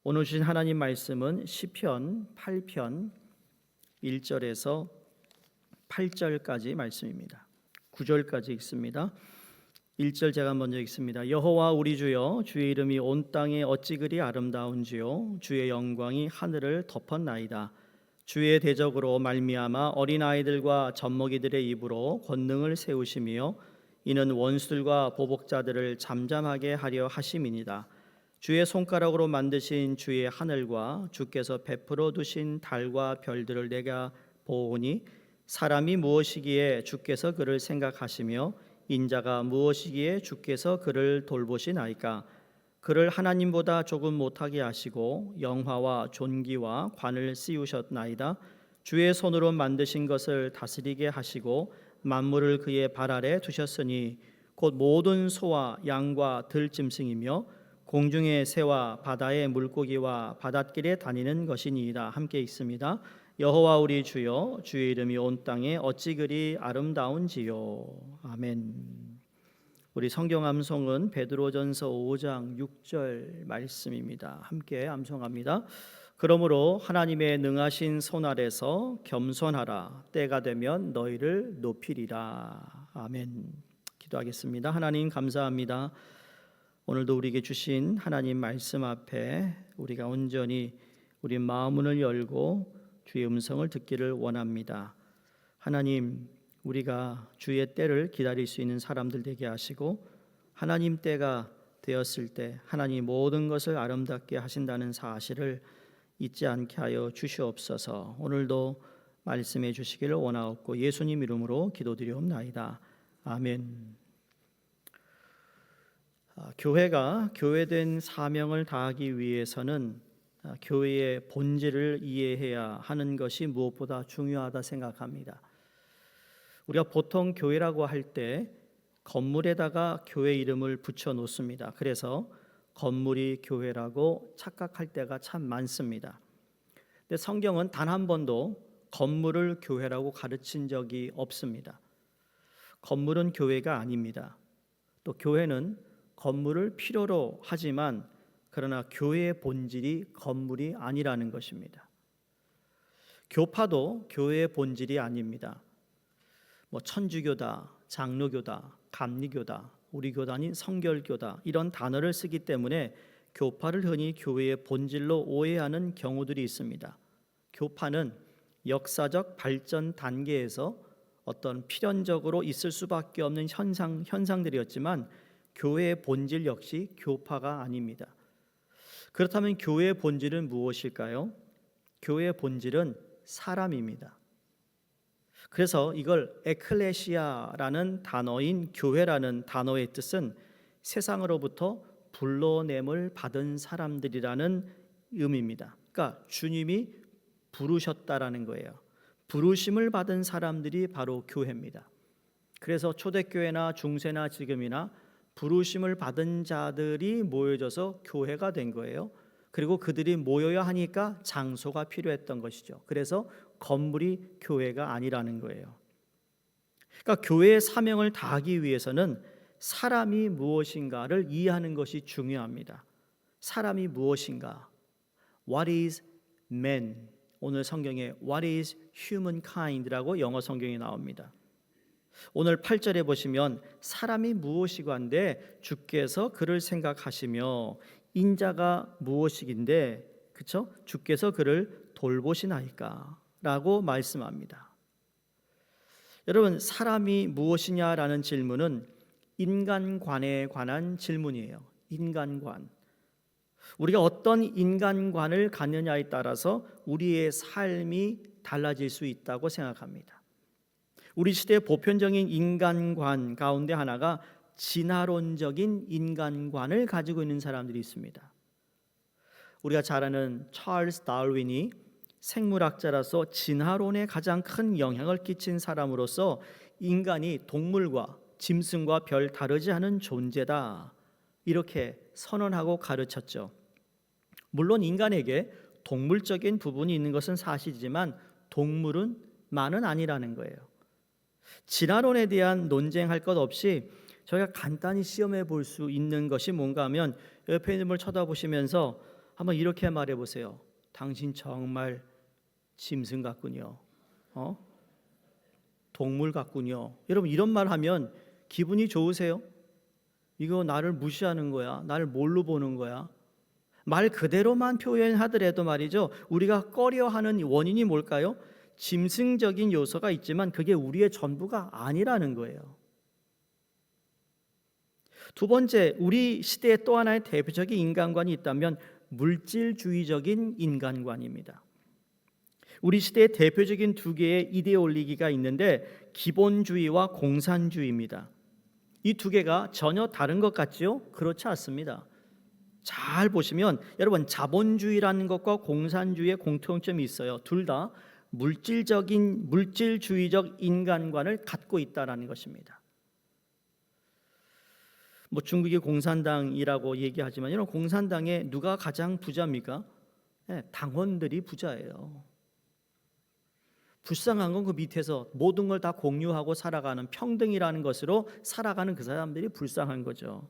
오늘 주신 하나님 말씀은 시편 8편 1절에서 8절까지 말씀입니다. 9절까지 읽습니다. 1절 제가 먼저 읽습니다. 여호와 우리 주여, 주의 이름이 온 땅에 어찌 그리 아름다운지요. 주의 영광이 하늘을 덮었나이다. 주의 대적으로 말미암아 어린아이들과 젖먹이들의 입으로 권능을 세우시며 이는 원수들과 보복자들을 잠잠하게 하려 하심이니이다. 주의 손가락으로 만드신 주의 하늘과 주께서 베풀어 두신 달과 별들을 내가 보오니 사람이 무엇이기에 주께서 그를 생각하시며 인자가 무엇이기에 주께서 그를 돌보시나이까. 그를 하나님보다 조금 못하게 하시고 영화와 존귀와 관을 씌우셨나이다. 주의 손으로 만드신 것을 다스리게 하시고 만물을 그의 발 아래 두셨으니 곧 모든 소와 양과 들짐승이며 공중의 새와 바다의 물고기와 바닷길에 다니는 것이니이다. 함께 읽습니다. 여호와 우리 주여, 주의 이름이 온 땅에 어찌 그리 아름다운지요. 아멘. 우리 성경 암송은 베드로전서 5장 6절 말씀입니다. 함께 암송합니다. 그러므로 하나님의 능하신 손 아래서 겸손하라. 때가 되면 너희를 높이리라. 아멘. 기도하겠습니다. 하나님 감사합니다. 오늘도 우리에게 주신 하나님 말씀 앞에 우리가 온전히 우리 마음문을 열고 주의 음성을 듣기를 원합니다. 하나님, 우리가 주의 때를 기다릴 수 있는 사람들 되게 하시고 하나님 때가 되었을 때 하나님 모든 것을 아름답게 하신다는 사실을 잊지 않게 하여 주시옵소서. 오늘도 말씀해 주시기를 원하옵고 예수님 이름으로 기도드리옵나이다. 아멘. 교회가 교회된 사명을 다하기 위해서는 교회의 본질을 이해해야 하는 것이 무엇보다 중요하다 생각합니다. 우리가 보통 교회라고 할 때 건물에다가 교회 이름을 붙여 놓습니다. 그래서 건물이 교회라고 착각할 때가 참 많습니다. 근데 성경은 단 한 번도 건물을 교회라고 가르친 적이 없습니다. 건물은 교회가 아닙니다. 또 교회는 건물을 필요로 하지만 그러나 교회의 본질이 건물이 아니라는 것입니다. 교파도 교회의 본질이 아닙니다. 천주교다, 장로교다, 감리교다, 우리 교단인 성결교다 이런 단어를 쓰기 때문에 교파를 흔히 교회의 본질로 오해하는 경우들이 있습니다. 교파는 역사적 발전 단계에서 어떤 필연적으로 있을 수밖에 없는 현상들이었지만 교회의 본질 역시 교파가 아닙니다. 그렇다면 교회의 본질은 무엇일까요? 교회의 본질은 사람입니다. 그래서 이걸 에클레시아라는 단어인 교회라는 단어의 뜻은 세상으로부터 불러냄을 받은 사람들이라는 의미입니다. 그러니까 주님이 부르셨다라는 거예요. 부르심을 받은 사람들이 바로 교회입니다. 그래서 초대교회나 중세나 지금이나 부르심을 받은 자들이 모여져서 교회가 된 거예요. 그리고 그들이 모여야 하니까 장소가 필요했던 것이죠. 그래서 건물이 교회가 아니라는 거예요. 그러니까 교회의 사명을 다하기 위해서는 사람이 무엇인가를 이해하는 것이 중요합니다. 사람이 무엇인가? What is man? 오늘 성경에 What is humankind라고 영어 성경에 나옵니다. 오늘 8절에 보시면 사람이 무엇이건데 주께서 그를 생각하시며 인자가 무엇이긴데 그렇죠? 주께서 그를 돌보시나이까 라고 말씀합니다. 여러분, 사람이 무엇이냐라는 질문은 인간관에 관한 질문이에요. 인간관. 우리가 어떤 인간관을 갖느냐에 따라서 우리의 삶이 달라질 수 있다고 생각합니다. 우리 시대의 보편적인 인간관 가운데 하나가 진화론적인 인간관을 가지고 있는 사람들이 있습니다. 우리가 잘 아는 찰스 다윈이 생물학자라서 진화론에 가장 큰 영향을 끼친 사람으로서 인간이 동물과 짐승과 별 다르지 않은 존재다 이렇게 선언하고 가르쳤죠. 물론 인간에게 동물적인 부분이 있는 것은 사실이지만 동물은 만은 아니라는 거예요. 진화론에 대한 논쟁할 것 없이 저희가 간단히 시험해 볼 수 있는 것이 뭔가 하면 옆에 있는 분을 쳐다보시면서 한번 이렇게 말해 보세요. 당신 정말 짐승 같군요. 동물 같군요. 여러분 이런 말 하면 기분이 좋으세요? 이거 나를 무시하는 거야. 나를 뭘로 보는 거야? 말 그대로만 표현하더라도 말이죠. 우리가 꺼려하는 원인이 뭘까요? 짐승적인 요소가 있지만 그게 우리의 전부가 아니라는 거예요. 두 번째, 우리 시대에 또 하나의 대표적인 인간관이 있다면 물질주의적인 인간관입니다. 우리 시대의 대표적인 두 개의 이데올로기가 있는데 기본주의와 공산주의입니다. 이 두 개가 전혀 다른 것 같지요? 그렇지 않습니다. 잘 보시면 여러분 자본주의라는 것과 공산주의의 공통점이 있어요. 둘 다 물질주의적 인간관을 갖고 있다라는 것입니다. 뭐 중국이 공산당이라고 얘기하지만 이런 공산당에 누가 가장 부자입니까? 당원들이 부자예요. 불쌍한 건 그 밑에서 모든 걸 다 공유하고 살아가는 평등이라는 것으로 살아가는 그 사람들이 불쌍한 거죠.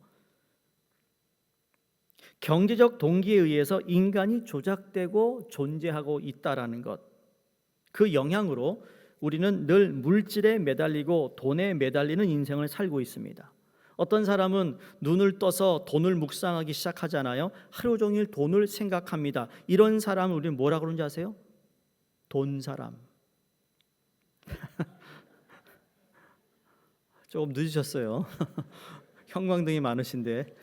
경제적 동기에 의해서 인간이 조작되고 존재하고 있다라는 것, 그 영향으로 우리는 늘 물질에 매달리고 돈에 매달리는 인생을 살고 있습니다. 어떤 사람은 눈을 떠서 돈을 묵상하기 시작하잖아요. 하루 종일 돈을 생각합니다. 이런 사람을 우리는 뭐라 그러는지 아세요? 돈 사람. 조금 늦으셨어요. 형광등이 많으신데.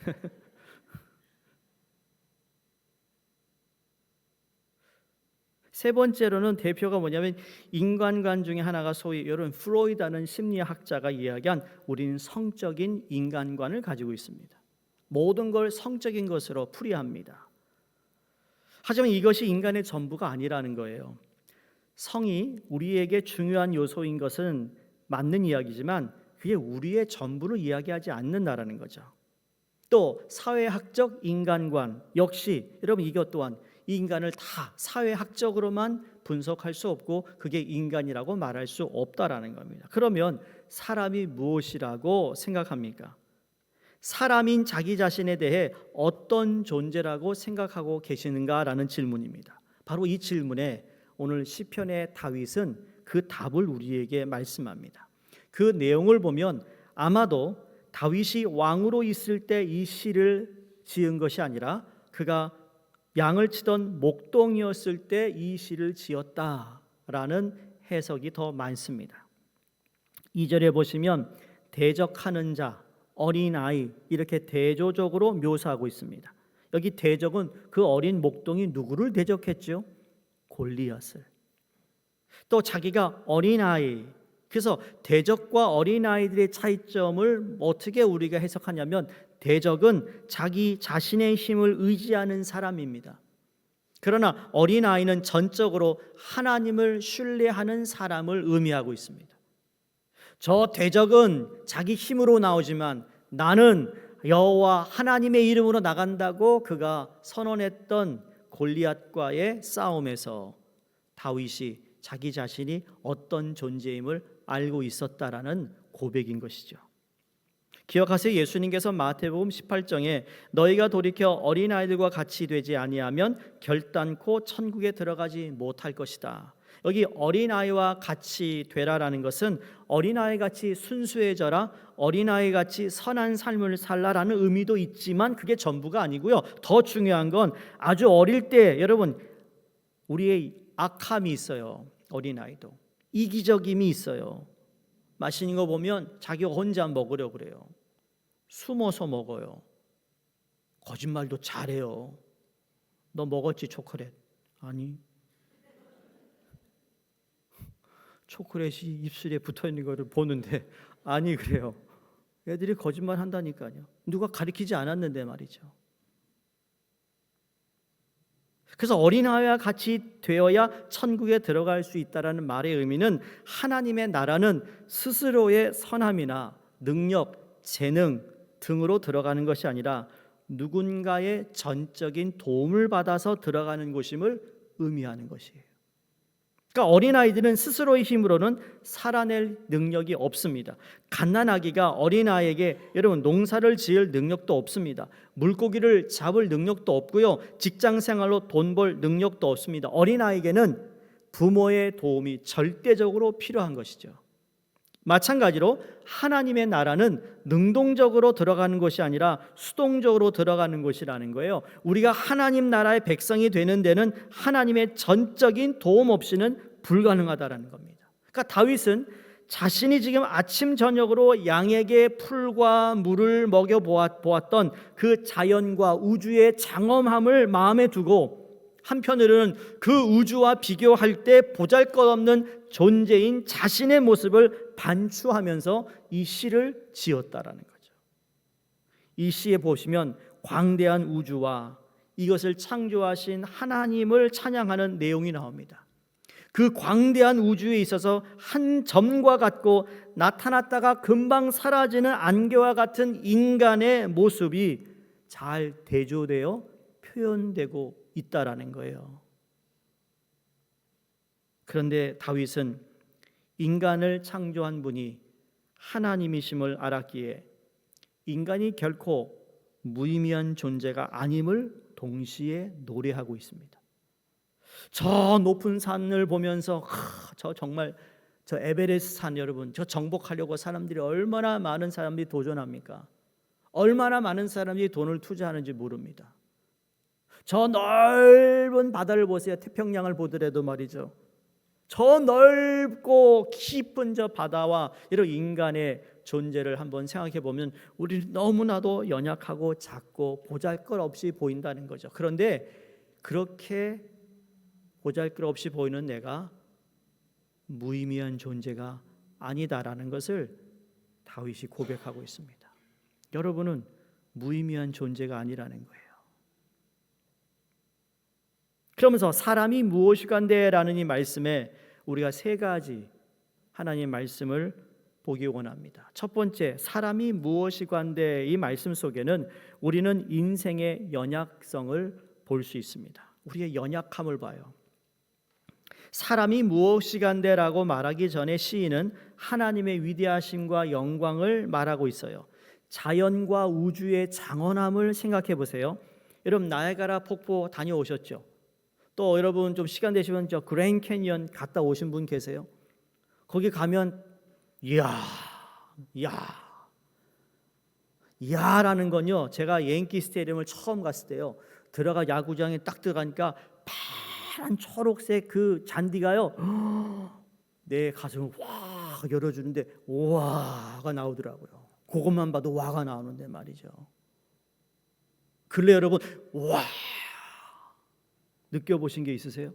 세 번째로는 대표가 뭐냐면 인간관 중에 하나가 소위 이런 프로이드라는 심리학자가 이야기한 우리는 성적인 인간관을 가지고 있습니다. 모든 걸 성적인 것으로 풀이합니다. 하지만 이것이 인간의 전부가 아니라는 거예요. 성이 우리에게 중요한 요소인 것은 맞는 이야기지만 그게 우리의 전부를 이야기하지 않는다라는 거죠. 또 사회학적 인간관 역시 여러분 이것 또한 인간을 다 사회학적으로만 분석할 수 없고 그게 인간이라고 말할 수 없다라는 겁니다. 그러면 사람이 무엇이라고 생각합니까? 사람인 자기 자신에 대해 어떤 존재라고 생각하고 계시는가라는 질문입니다. 바로 이 질문에 오늘 시편의 다윗은 그 답을 우리에게 말씀합니다. 그 내용을 보면 아마도 다윗이 왕으로 있을 때 이 시를 지은 것이 아니라 그가 양을 치던 목동이었을 때 이 시를 지었다라는 해석이 더 많습니다. 2절에 보시면 대적하는 자, 어린아이 이렇게 대조적으로 묘사하고 있습니다. 여기 대적은 그 어린 목동이 누구를 대적했죠? 골리앗을. 또 자기가 어린아이, 그래서 대적과 어린아이들의 차이점을 어떻게 우리가 해석하냐면 대적은 자기 자신의 힘을 의지하는 사람입니다. 그러나 어린아이는 전적으로 하나님을 신뢰하는 사람을 의미하고 있습니다. 저 대적은 자기 힘으로 나오지만 나는 여호와 하나님의 이름으로 나간다고 그가 선언했던 골리앗과의 싸움에서 다윗이 자기 자신이 어떤 존재임을 알고 있었다라는 고백인 것이죠. 기억하세요. 예수님께서 마태복음 18장에 너희가 돌이켜 어린아이들과 같이 되지 아니하면 결단코 천국에 들어가지 못할 것이다. 여기 어린아이와 같이 되라라는 것은 어린아이같이 순수해져라, 어린아이같이 선한 삶을 살라라는 의미도 있지만 그게 전부가 아니고요. 더 중요한 건 아주 어릴 때 여러분 우리의 악함이 있어요. 어린아이도 이기적임이 있어요. 맛있는 거 보면 자기가 혼자 먹으려고 그래요. 숨어서 먹어요. 거짓말도 잘해요. 너 먹었지 초콜릿? 아니. 초콜릿이 입술에 붙어있는 거를 보는데 아니 그래요. 애들이 거짓말 한다니까요. 누가 가르치지 않았는데 말이죠. 그래서 어린아이와 같이 되어야 천국에 들어갈 수 있다라는 말의 의미는 하나님의 나라는 스스로의 선함이나 능력, 재능 등으로 들어가는 것이 아니라 누군가의 전적인 도움을 받아서 들어가는 곳임을 의미하는 것이에요. 그러니까 어린아이들은 스스로의 힘으로는 살아낼 능력이 없습니다. 갓난아기가 어린아이에게 여러분 농사를 지을 능력도 없습니다. 물고기를 잡을 능력도 없고요. 직장 생활로 돈 벌 능력도 없습니다. 어린아이에게는 부모의 도움이 절대적으로 필요한 것이죠. 마찬가지로 하나님의 나라는 능동적으로 들어가는 것이 아니라 수동적으로 들어가는 것이라는 거예요. 우리가 하나님 나라의 백성이 되는 데는 하나님의 전적인 도움 없이는 불가능하다라는 겁니다. 그러니까 다윗은 자신이 지금 아침 저녁으로 양에게 풀과 물을 먹여 보았던 그 자연과 우주의 장엄함을 마음에 두고 한편으로는 그 우주와 비교할 때 보잘것없는 존재인 자신의 모습을 반추하면서 이 시를 지었다라는 거죠. 이 시에 보시면 광대한 우주와 이것을 창조하신 하나님을 찬양하는 내용이 나옵니다. 그 광대한 우주에 있어서 한 점과 같고 나타났다가 금방 사라지는 안개와 같은 인간의 모습이 잘 대조되어 표현되고 있다라는 거예요. 그런데 다윗은 인간을 창조한 분이 하나님이심을 알았기에 인간이 결코 무의미한 존재가 아님을 동시에 노래하고 있습니다. 저 높은 산을 보면서 저 에베레스트 산 여러분, 저 정복하려고 사람들이 얼마나 많은 사람들이 도전합니까? 얼마나 많은 사람들이 돈을 투자하는지 모릅니다. 저 넓은 바다를 보세요. 태평양을 보더라도 말이죠. 저 넓고 깊은 저 바다와 이런 인간의 존재를 한번 생각해 보면 우리는 너무나도 연약하고 작고 보잘것없이 보인다는 거죠. 그런데 그렇게 보잘것없이 보이는 내가 무의미한 존재가 아니다라는 것을 다윗이 고백하고 있습니다. 여러분은 무의미한 존재가 아니라는 거예요. 그러면서 사람이 무엇이간데라는 이 말씀에 우리가 세 가지 하나님의 말씀을 보기 원합니다. 첫 번째, 사람이 무엇이간데 이 말씀 속에는 우리는 인생의 연약성을 볼 수 있습니다. 우리의 연약함을 봐요. 사람이 무엇이간데라고 말하기 전에 시인은 하나님의 위대하심과 영광을 말하고 있어요. 자연과 우주의 장엄함을 생각해 보세요. 여러분 나이아가라 폭포 다녀오셨죠? 또 여러분 좀 시간 되시면 저 그랜드 캐니언 갔다 오신 분 계세요? 거기 가면 야라는 건요. 제가 양키 스테디움을 처음 갔을 때요. 들어가 야구장에 딱 들어가니까 파란 초록색 그 잔디가요. 내 가슴을 확 열어주는데 와가 나오더라고요. 그것만 봐도 와가 나오는데 말이죠. 근래 여러분 와 느껴보신 게 있으세요?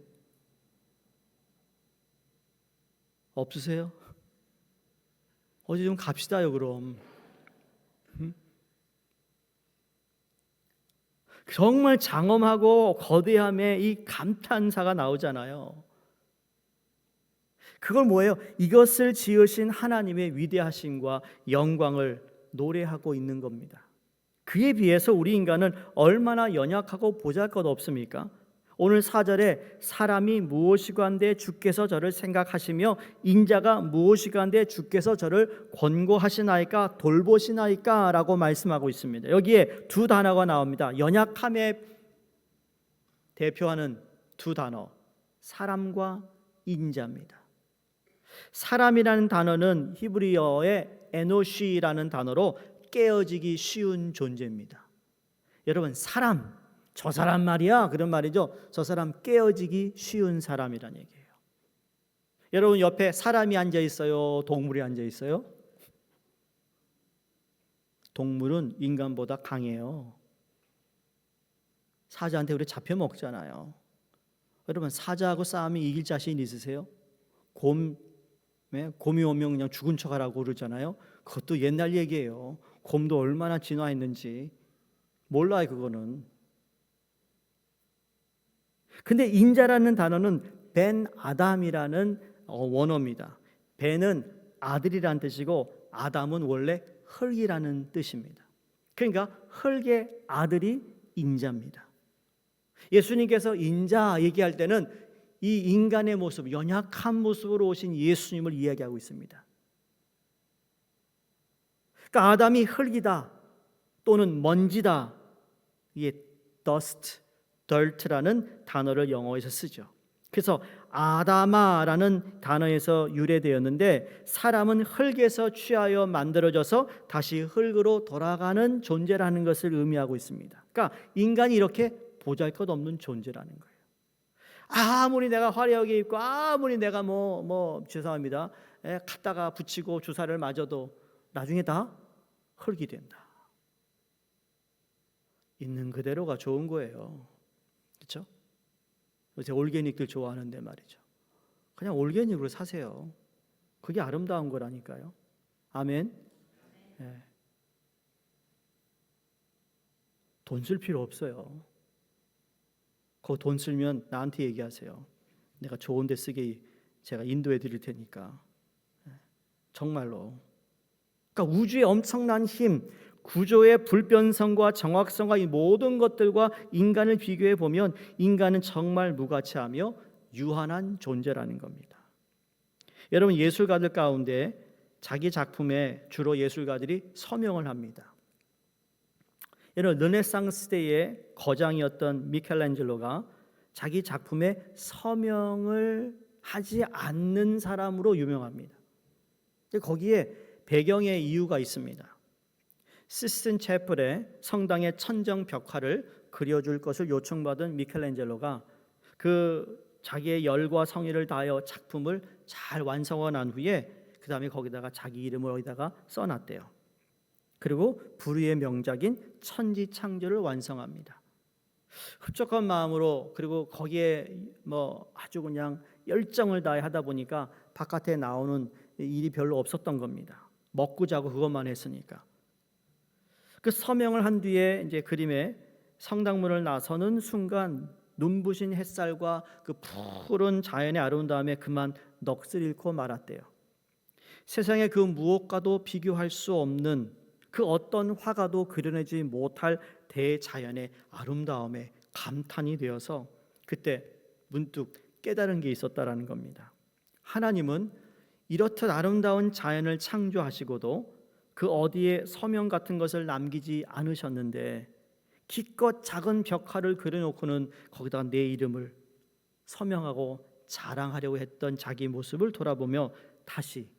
없으세요? 어디 좀 갑시다요 그럼. 정말 장엄하고 거대함의 이 감탄사가 나오잖아요. 그걸 뭐예요? 이것을 지으신 하나님의 위대하심과 영광을 노래하고 있는 겁니다. 그에 비해서 우리 인간은 얼마나 연약하고 보잘것없습니까? 오늘 4절에 사람이 무엇이간데 주께서 저를 생각하시며 인자가 무엇이간데 주께서 저를 권고하시나이까 돌보시나이까 라고 말씀하고 있습니다. 여기에 두 단어가 나옵니다. 연약함에 대표하는 두 단어, 사람과 인자입니다. 사람이라는 단어는 히브리어의 에노시라는 단어로 깨어지기 쉬운 존재입니다. 여러분 사람, 저 사람 말이야 그런 말이죠. 저 사람 깨어지기 쉬운 사람이라는 얘기예요. 여러분 옆에 사람이 앉아 있어요? 동물이 앉아 있어요? 동물은 인간보다 강해요. 사자한테 우리 잡혀 먹잖아요. 여러분 사자하고 싸우면 이길 자신 있으세요? 곰이 오면 그냥 죽은 척하라고 그러잖아요. 그것도 옛날 얘기예요. 곰도 얼마나 진화했는지 몰라요 그거는. 근데 인자라는 단어는 벤 아담이라는 원어입니다. 벤은 아들이라는 뜻이고 아담은 원래 흙이라는 뜻입니다. 그러니까 흙의 아들이 인자입니다. 예수님께서 인자 얘기할 때는 이 인간의 모습, 연약한 모습으로 오신 예수님을 이야기하고 있습니다. 그러니까 아담이 흙이다 또는 먼지다, 이게 dust, dirt라는 단어를 영어에서 쓰죠. 그래서 아담아라는 단어에서 유래되었는데, 사람은 흙에서 취하여 만들어져서 다시 흙으로 돌아가는 존재라는 것을 의미하고 있습니다. 그러니까 인간이 이렇게 보잘것없는 존재라는 거예요. 아무리 내가 화려하게 입고 아무리 내가 죄송합니다, 갖다가 붙이고 주사를 맞아도 나중에 다 흙이 된다. 있는 그대로가 좋은 거예요. 그렇죠? 요새 올게닉들 좋아하는데 말이죠. 그냥 올게닉으로 사세요. 그게 아름다운 거라니까요. 아멘. 네. 돈 쓸 필요 없어요. 그 돈 쓰면 나한테 얘기하세요. 내가 좋은 데 쓰게 제가 인도해 드릴 테니까. 정말로. 그러니까 우주의 엄청난 힘, 구조의 불변성과 정확성과 이 모든 것들과 인간을 비교해 보면 인간은 정말 무가치하며 유한한 존재라는 겁니다. 여러분, 예술가들 가운데 자기 작품에 주로 예술가들이 서명을 합니다. 여러분, 르네상스 때의 거장이었던 미켈란젤로가 자기 작품에 서명을 하지 않는 사람으로 유명합니다. 거기에 배경의 이유가 있습니다. 시스틴 채플의 성당의 천정 벽화를 그려줄 것을 요청받은 미켈란젤로가 그 자기의 열과 성의를 다하여 작품을 잘 완성하고 난 후에 그 다음에 거기다가 자기 이름을 어디다가 써놨대요. 그리고 불후의 명작인 천지창조를 완성합니다. 흡족한 마음으로, 그리고 거기에 아주 그냥 열정을 다해 하다 보니까 바깥에 나오는 일이 별로 없었던 겁니다. 먹고 자고 그것만 했으니까. 그 서명을 한 뒤에 이제 그림에 성당문을 나서는 순간 눈부신 햇살과 그 푸른 자연의 아름다움에 그만 넋을 잃고 말았대요. 세상에 그 무엇과도 비교할 수 없는, 그 어떤 화가도 그려내지 못할 대자연의 아름다움에 감탄이 되어서 그때 문득 깨달은 게 있었다라는 겁니다. 하나님은 이렇듯 아름다운 자연을 창조하시고도 그 어디에 서명 같은 것을 남기지 않으셨는데, 기껏 작은 벽화를 그려놓고는 거기다 내 이름을 서명하고 자랑하려고 했던 자기 모습을 돌아보며 다시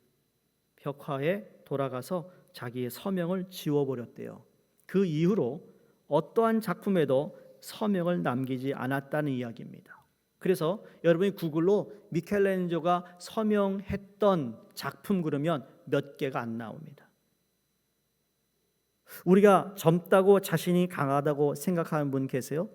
벽화에 돌아가서 자기의 서명을 지워버렸대요. 그 이후로 어떠한 작품에도 서명을 남기지 않았다는 이야기입니다. 그래서 여러분이 구글로 미켈란젤로가 서명했던 작품 그러면 몇 개가 안 나옵니다. 우리가 젊다고 자신이 강하다고 생각하는 분 계세요?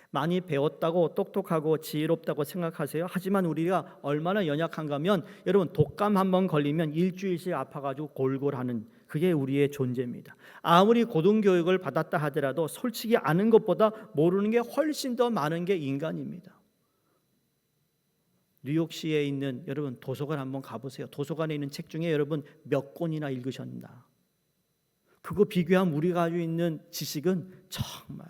많이 배웠다고 똑똑하고 지혜롭다고 생각하세요? 하지만 우리가 얼마나 연약한가 하면, 여러분, 독감 한번 걸리면 일주일씩 아파가지고 골골하는, 그게 우리의 존재입니다. 아무리 고등교육을 받았다 하더라도 솔직히 아는 것보다 모르는 게 훨씬 더 많은 게 인간입니다. 뉴욕시에 있는, 여러분, 도서관 한번 가보세요. 도서관에 있는 책 중에 여러분 몇 권이나 읽으셨나? 그거 비교하면 우리가 가지고 있는 지식은 정말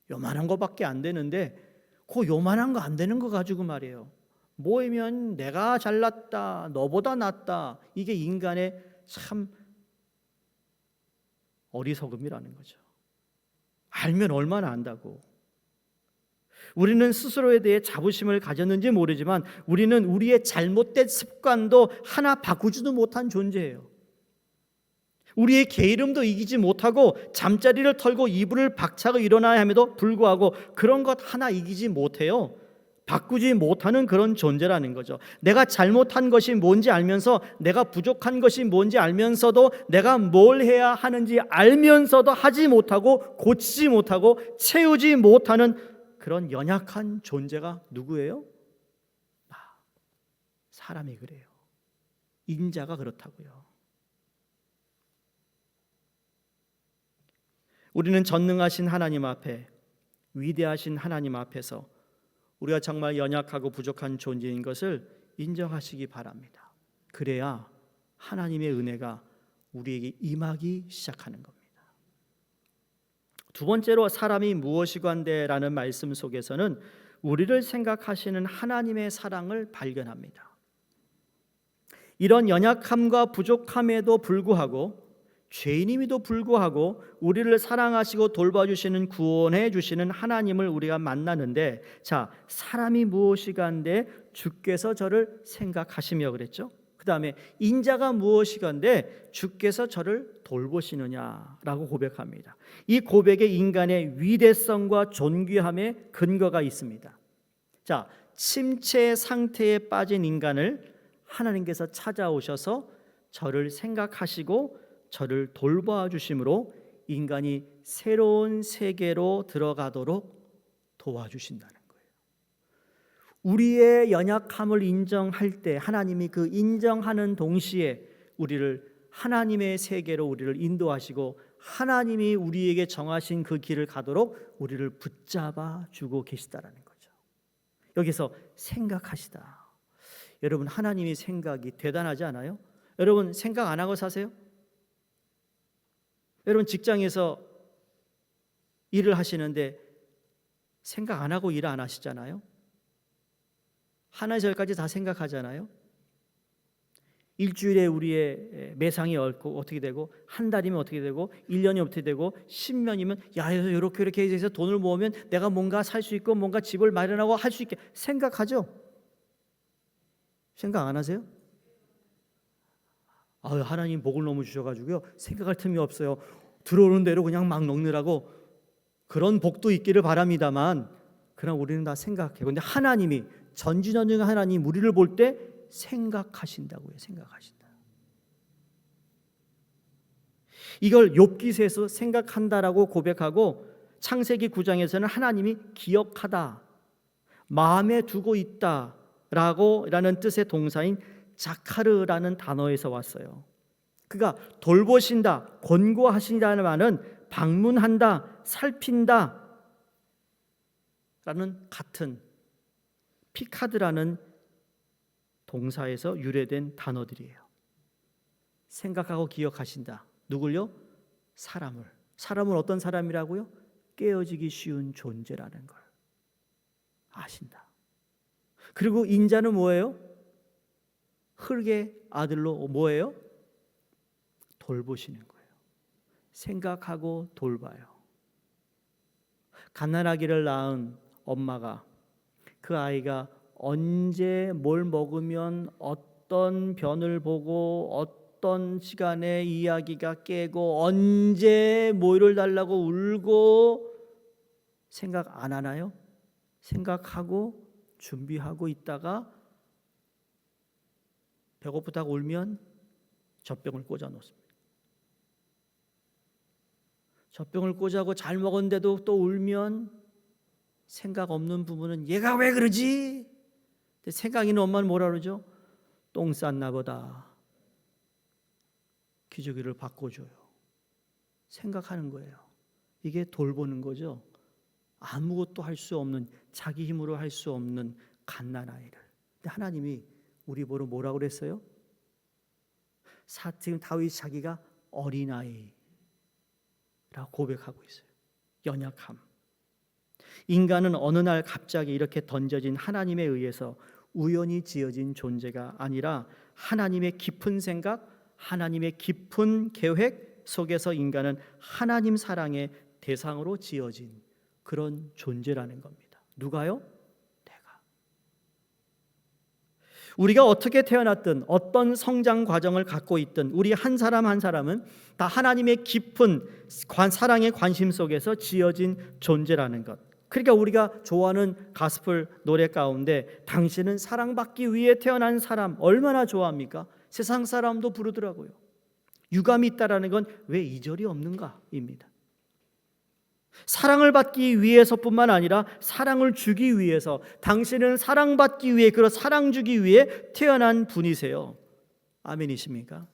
요만한 거밖에 안 되는데, 그 요만한 거 안 되는 거 가지고 말이에요, 모이면 내가 잘났다, 너보다 낫다, 이게 인간의 참 어리석음이라는 거죠. 알면 얼마나 안다고. 우리는 스스로에 대해 자부심을 가졌는지 모르지만 우리는 우리의 잘못된 습관도 하나 바꾸지도 못한 존재예요. 우리의 게으름도 이기지 못하고 잠자리를 털고 이불을 박차고 일어나야 함에도 불구하고 그런 것 하나 이기지 못해요. 바꾸지 못하는 그런 존재라는 거죠. 내가 잘못한 것이 뭔지 알면서, 내가 부족한 것이 뭔지 알면서도, 내가 뭘 해야 하는지 알면서도 하지 못하고 고치지 못하고 채우지 못하는 그런 연약한 존재가 누구예요? 사람이 그래요. 인자가 그렇다고요. 우리는 전능하신 하나님 앞에, 위대하신 하나님 앞에서 우리가 정말 연약하고 부족한 존재인 것을 인정하시기 바랍니다. 그래야 하나님의 은혜가 우리에게 임하기 시작하는 겁니다. 두 번째로, 사람이 무엇이건대라는 말씀 속에서는 우리를 생각하시는 하나님의 사랑을 발견합니다. 이런 연약함과 부족함에도 불구하고, 죄인임에도 불구하고 우리를 사랑하시고 돌봐주시는, 구원해 주시는 하나님을 우리가 만나는데, 자, 사람이 무엇이간데 주께서 저를 생각하시며 그랬죠. 그 다음에 인자가 무엇이간데 주께서 저를 돌보시느냐라고 고백합니다. 이 고백에 인간의 위대성과 존귀함의 근거가 있습니다. 자, 침체 상태에 빠진 인간을 하나님께서 찾아오셔서 저를 생각하시고 저를 돌봐 주심으로 인간이 새로운 세계로 들어가도록 도와주신다는 거예요. 우리의 연약함을 인정할 때 하나님이 그 인정하는 동시에 우리를 하나님의 세계로 우리를 인도하시고 하나님이 우리에게 정하신 그 길을 가도록 우리를 붙잡아 주고 계시다라는 거죠. 여기서 생각하시다. 여러분, 하나님의 생각이 대단하지 않아요? 여러분, 생각 안 하고 사세요? 여러분, 직장에서 일을 하시는데 생각 안 하고 일 안 하시잖아요? 하나에서 열까지 다 생각하잖아요? 일주일에 우리의 매상이 어떻게 되고, 한 달이면 어떻게 되고, 1년이 어떻게 되고, 10년이면 야, 이렇게 해서 돈을 모으면 내가 뭔가 살 수 있고 뭔가 집을 마련하고 할 수 있게 생각하죠? 생각 안 하세요? 하나님 복을 너무 주셔가지고요, 생각할 틈이 없어요. 들어오는 대로 그냥 막 넣느라고. 그런 복도 있기를 바랍니다만, 그러나 우리는 다 생각해요. 그런데 하나님이, 전지전능한 하나님 우리를 볼 때 생각하신다고요. 생각하신다. 이걸 욥기서에서 생각한다라고 고백하고, 창세기 9장에서는 하나님이 기억하다, 마음에 두고 있다 라는 뜻의 동사인 자카르라는 단어에서 왔어요. 그가 돌보신다, 권고하신다는 말은 방문한다, 살핀다 라는 같은 피카드라는 동사에서 유래된 단어들이에요. 생각하고 기억하신다. 누굴요? 사람을. 사람은 어떤 사람이라고요? 깨어지기 쉬운 존재라는 걸 아신다. 그리고 인자는 뭐예요? 흙의 아들로 뭐예요? 돌보시는 거예요. 생각하고 돌봐요. 갓난아기를 낳은 엄마가 그 아이가 언제 뭘 먹으면 어떤 변을 보고 어떤 시간에 이야기가 깨고 언제 뭐를 달라고 울고 생각 안 하나요? 생각하고 준비하고 있다가 배고프다고 울면 젖병을 꽂아 놓습니다. 젖병을 꽂아고 잘 먹었는데도 또 울면 생각 없는 부분은 얘가 왜 그러지? 생각 있는 엄마는 뭐라 그러죠? 똥 쌌나 보다. 기저귀를 바꿔줘요. 생각하는 거예요. 이게 돌보는 거죠. 아무것도 할 수 없는, 자기 힘으로 할 수 없는 갓난아이를. 근데 하나님이 우리 보러 뭐라고 그랬어요? 지금 다윗이 자기가 어린아이라고 고백하고 있어요. 연약함. 인간은 어느 날 갑자기 이렇게 던져진 하나님에 의해서 우연히 지어진 존재가 아니라 하나님의 깊은 생각, 하나님의 깊은 계획 속에서 인간은 하나님 사랑의 대상으로 지어진 그런 존재라는 겁니다. 누가요? 내가. 우리가 어떻게 태어났든 어떤 성장 과정을 갖고 있든 우리 한 사람 한 사람은 다 하나님의 깊은 사랑의 관심 속에서 지어진 존재라는 것. 그러니까 우리가 좋아하는 가스펠 노래 가운데 당신은 사랑받기 위해 태어난 사람 얼마나 좋아합니까? 세상 사람도 부르더라고요. 유감이 있다라는 건 왜 2절이 없는가입니다. 사랑을 받기 위해서뿐만 아니라 사랑을 주기 위해서, 당신은 사랑받기 위해, 그리고 사랑 주기 위해 태어난 분이세요. 아멘이십니까?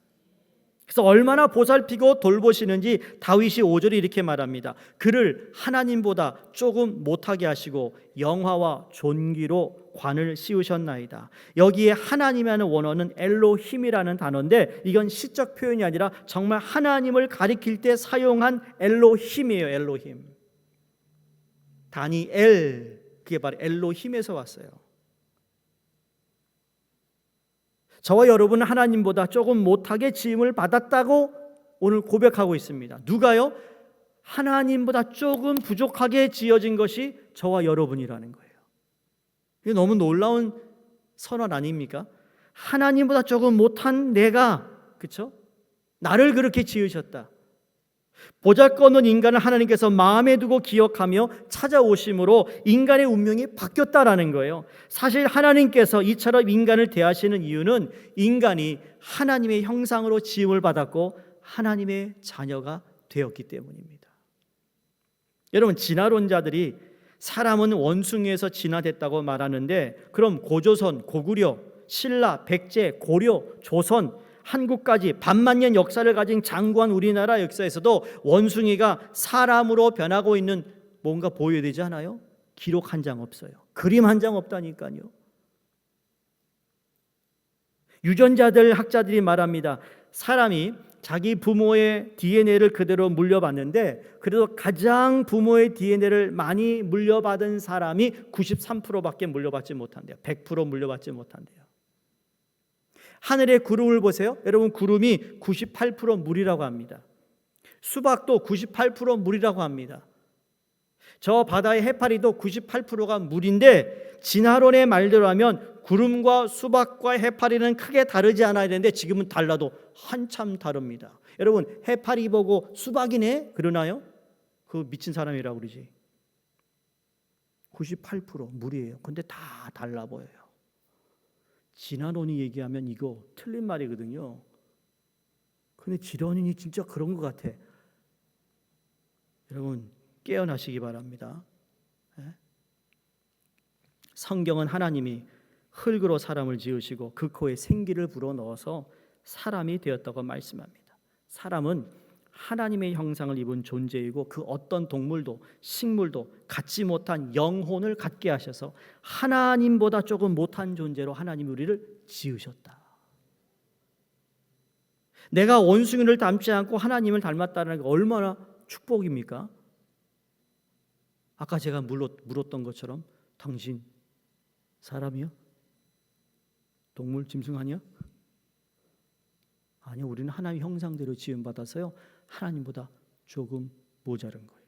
그래서 얼마나 보살피고 돌보시는지 다윗이 5절에 이렇게 말합니다. 그를 하나님보다 조금 못하게 하시고 영화와 존귀로 관을 씌우셨나이다. 여기에 하나님이라는 원어는 엘로힘이라는 단어인데 이건 시적 표현이 아니라 정말 하나님을 가리킬 때 사용한 엘로힘이에요. 엘로힘. 다니엘, 그게 바로 엘로힘에서 왔어요. 저와 여러분은 하나님보다 조금 못하게 지음을 받았다고 오늘 고백하고 있습니다. 누가요? 하나님보다 조금 부족하게 지어진 것이 저와 여러분이라는 거예요. 이게 너무 놀라운 선언 아닙니까? 하나님보다 조금 못한 내가, 그렇죠? 나를 그렇게 지으셨다. 보잘것없는 인간을 하나님께서 마음에 두고 기억하며 찾아오심으로 인간의 운명이 바뀌었다라는 거예요. 사실 하나님께서 이처럼 인간을 대하시는 이유는 인간이 하나님의 형상으로 지음을 받았고 하나님의 자녀가 되었기 때문입니다. 여러분, 진화론자들이 사람은 원숭이에서 진화됐다고 말하는데, 그럼 고조선, 고구려, 신라, 백제, 고려, 조선, 한국까지 반만년 역사를 가진 장구한 우리나라 역사에서도 원숭이가 사람으로 변하고 있는 뭔가 보여야 되지 않아요? 기록 한 장 없어요. 그림 한 장 없다니까요. 유전자들 학자들이 말합니다. 사람이 자기 부모의 DNA를 그대로 물려받는데 그래도 가장 부모의 DNA를 많이 물려받은 사람이 93%밖에 물려받지 못한대요. 100% 물려받지 못한대요. 하늘의 구름을 보세요. 여러분, 구름이 98% 물이라고 합니다. 수박도 98% 물이라고 합니다. 저 바다의 해파리도 98%가 물인데, 진화론의 말대로 하면 구름과 수박과 해파리는 크게 다르지 않아야 되는데 지금은 달라도 한참 다릅니다. 여러분, 해파리 보고 수박이네 그러나요? 그 미친 사람이라고 그러지. 98% 물이에요. 근데 다 달라 보여요. 진화론이 얘기하면 이거 틀린 말이거든요. 근데 진화론이 진짜 그런 것 같아. 여러분, 깨어나시기 바랍니다. 성경은 하나님이 흙으로 사람을 지으시고 그 코에 생기를 불어넣어서 사람이 되었다고 말씀합니다. 사람은 하나님의 형상을 입은 존재이고 그 어떤 동물도 식물도 갖지 못한 영혼을 갖게 하셔서 하나님보다 조금 못한 존재로 하나님이 우리를 지으셨다. 내가 원숭이를 닮지 않고 하나님을 닮았다는 게 얼마나 축복입니까? 아까 제가 물었던 것처럼 당신 사람이요? 동물, 짐승 아니야? 아니요, 우리는 하나님의 형상대로 지음받아서요 하나님보다 조금 모자른 거예요.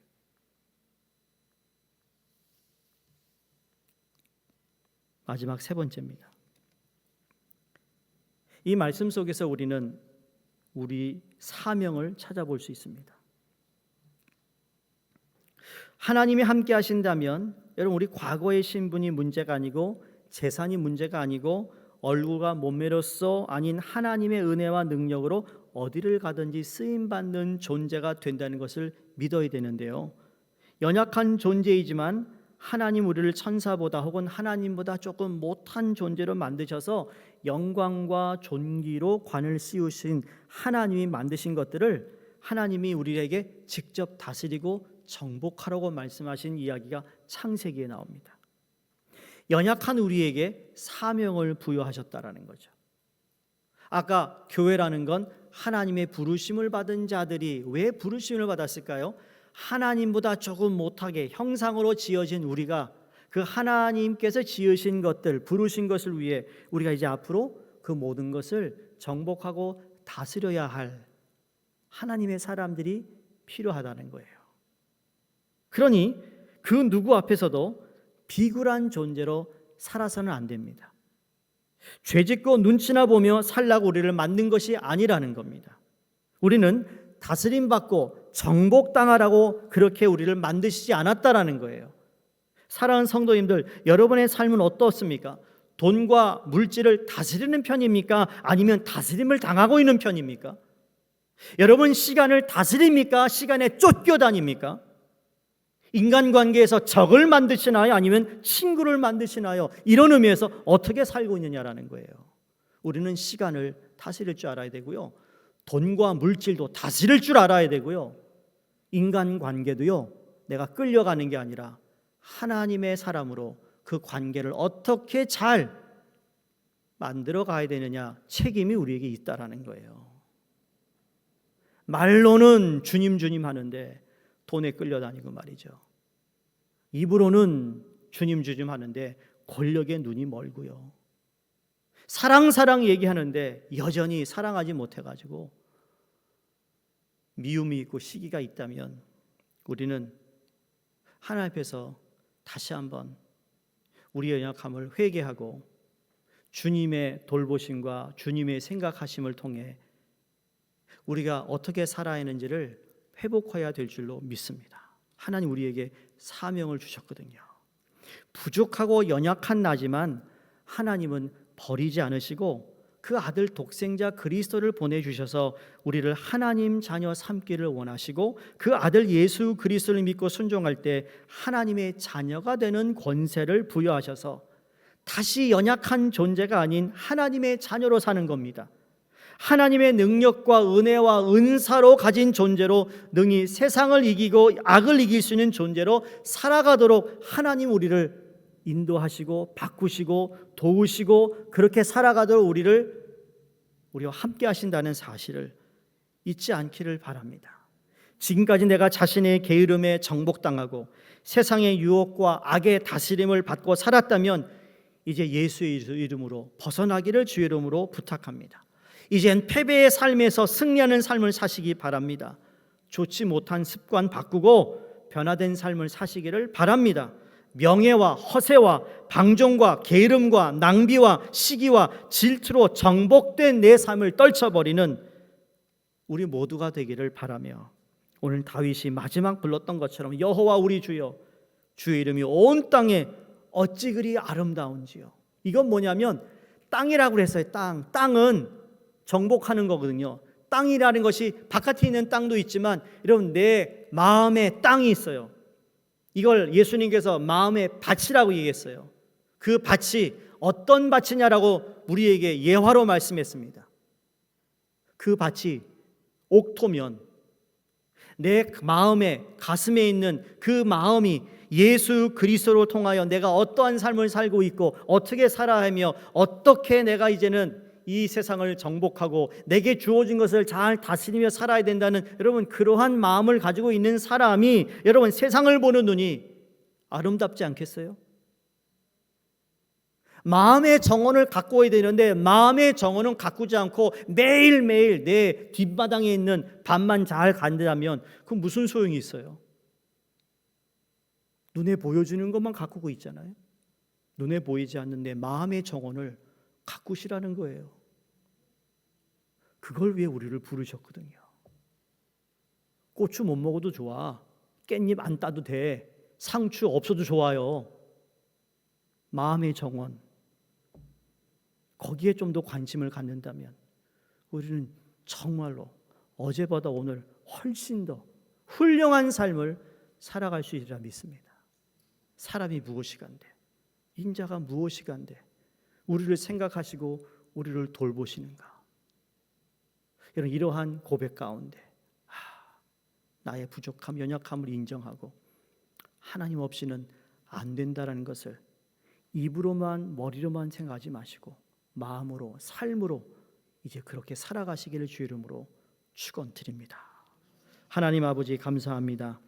마지막 세 번째입니다. 이 말씀 속에서 우리는 우리 사명을 찾아볼 수 있습니다. 하나님이 함께 하신다면 여러분, 우리 과거의 신분이 문제가 아니고 재산이 문제가 아니고 얼굴과 몸매로서 아닌 하나님의 은혜와 능력으로 어디를 가든지 쓰임받는 존재가 된다는 것을 믿어야 되는데요. 연약한 존재이지만 하나님 우리를 천사보다 혹은 하나님보다 조금 못한 존재로 만드셔서 영광과 존귀로 관을 씌우신 하나님이 만드신 것들을 하나님이 우리에게 직접 다스리고 정복하라고 말씀하신 이야기가 창세기에 나옵니다. 연약한 우리에게 사명을 부여하셨다라는 거죠. 아까 교회라는 건 하나님의 부르심을 받은 자들이 왜 부르심을 받았을까요? 하나님보다 조금 못하게 형상으로 지어진 우리가 그 하나님께서 지으신 것들, 부르신 것을 위해 우리가 이제 앞으로 그 모든 것을 정복하고 다스려야 할 하나님의 사람들이 필요하다는 거예요. 그러니 그 누구 앞에서도 비굴한 존재로 살아서는 안 됩니다. 죄짓고 눈치나 보며 살라고 우리를 만든 것이 아니라는 겁니다. 우리는 다스림받고 정복당하라고 그렇게 우리를 만드시지 않았다라는 거예요. 사랑하는 성도님들, 여러분의 삶은 어떻습니까? 돈과 물질을 다스리는 편입니까? 아니면 다스림을 당하고 있는 편입니까? 여러분, 시간을 다스립니까? 시간에 쫓겨다닙니까? 인간관계에서 적을 만드시나요? 아니면 친구를 만드시나요? 이런 의미에서 어떻게 살고 있느냐라는 거예요. 우리는 시간을 다스릴 줄 알아야 되고요, 돈과 물질도 다스릴 줄 알아야 되고요, 인간관계도요, 내가 끌려가는 게 아니라 하나님의 사람으로 그 관계를 어떻게 잘 만들어 가야 되느냐, 책임이 우리에게 있다라는 거예요. 말로는 주님 주님 하는데 돈에 끌려다니고 말이죠. 입으로는 주님 하는데 권력에 눈이 멀고요. 사랑 얘기하는데 여전히 사랑하지 못해가지고 미움이 있고 시기가 있다면 우리는 하나님 앞에서 다시 한번 우리의 연약함을 회개하고 주님의 돌보심과 주님의 생각하심을 통해 우리가 어떻게 살아야 하는지를 회복해야 될 줄로 믿습니다. 하나님 우리에게 사명을 주셨거든요. 부족하고 연약한 나지만 하나님은 버리지 않으시고 그 아들 독생자 그리스도를 보내주셔서 우리를 하나님 자녀 삼기를 원하시고 그 아들 예수 그리스도를 믿고 순종할 때 하나님의 자녀가 되는 권세를 부여하셔서 다시 연약한 존재가 아닌 하나님의 자녀로 사는 겁니다. 하나님의 능력과 은혜와 은사로 가진 존재로 능히 세상을 이기고 악을 이길 수 있는 존재로 살아가도록 하나님 우리를 인도하시고 바꾸시고 도우시고 그렇게 살아가도록 우리와 함께 하신다는 사실을 잊지 않기를 바랍니다. 지금까지 내가 자신의 게으름에 정복당하고 세상의 유혹과 악의 다스림을 받고 살았다면 이제 예수의 이름으로 벗어나기를 주의 이름으로 부탁합니다. 이젠 패배의 삶에서 승리하는 삶을 사시기 바랍니다. 좋지 못한 습관 바꾸고 변화된 삶을 사시기를 바랍니다. 명예와 허세와 방종과 게으름과 낭비와 시기와 질투로 정복된 내 삶을 떨쳐버리는 우리 모두가 되기를 바라며 오늘 다윗이 마지막 불렀던 것처럼 여호와 우리 주여 주의 이름이 온 땅에 어찌 그리 아름다운지요. 이건 뭐냐면 땅이라고 그랬어요. 땅은 정복하는 거거든요. 땅이라는 것이 바깥에 있는 땅도 있지만 여러분 내 마음에 땅이 있어요. 이걸 예수님께서 마음의 밭이라고 얘기했어요. 그 밭이 어떤 밭이냐라고 우리에게 예화로 말씀했습니다. 그 밭이 옥토면 내 마음에 가슴에 있는 그 마음이 예수 그리스도를 통하여 내가 어떠한 삶을 살고 있고 어떻게 살아야 하며 어떻게 내가 이제는 이 세상을 정복하고 내게 주어진 것을 잘 다스리며 살아야 된다는 여러분 그러한 마음을 가지고 있는 사람이 여러분 세상을 보는 눈이 아름답지 않겠어요? 마음의 정원을 가꾸어야 되는데 마음의 정원은 가꾸지 않고 매일매일 내 뒷마당에 있는 밭만 잘 간다면 그건 무슨 소용이 있어요? 눈에 보여주는 것만 가꾸고 있잖아요. 눈에 보이지 않는 내 마음의 정원을 가꾸시라는 거예요. 그걸 위해 우리를 부르셨거든요. 고추 못 먹어도 좋아. 깻잎 안 따도 돼. 상추 없어도 좋아요. 마음의 정원, 거기에 좀 더 관심을 갖는다면 우리는 정말로 어제보다 오늘 훨씬 더 훌륭한 삶을 살아갈 수 있리라 믿습니다. 사람이 무엇이간데, 인자가 무엇이간데 우리를 생각하시고 우리를 돌보시는가. 여러분 이러한 고백 가운데 나의 부족함, 연약함을 인정하고 하나님 없이는 안 된다라는 것을 입으로만 머리로만 생각하지 마시고 마음으로 삶으로 이제 그렇게 살아가시기를 주의 이름으로 축원드립니다. 하나님 아버지 감사합니다.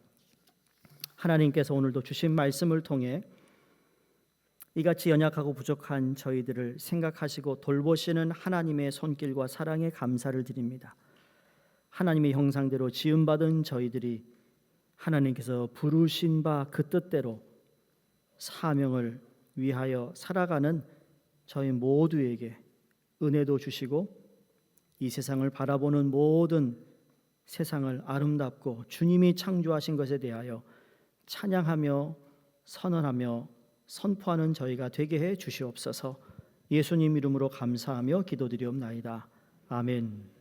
하나님께서 오늘도 주신 말씀을 통해 이같이 연약하고 부족한 저희들을 생각하시고 돌보시는 하나님의 손길과 사랑에 감사를 드립니다. 하나님의 형상대로 지음받은 저희들이 하나님께서 부르신 바 그 뜻대로 사명을 위하여 살아가는 저희 모두에게 은혜도 주시고 이 세상을 바라보는 모든 세상을 아름답고 주님이 창조하신 것에 대하여 찬양하며 선언하며 선포하는 저희가 되게 해 주시옵소서. 예수님 이름으로 감사하며 기도드리옵나이다. 아멘.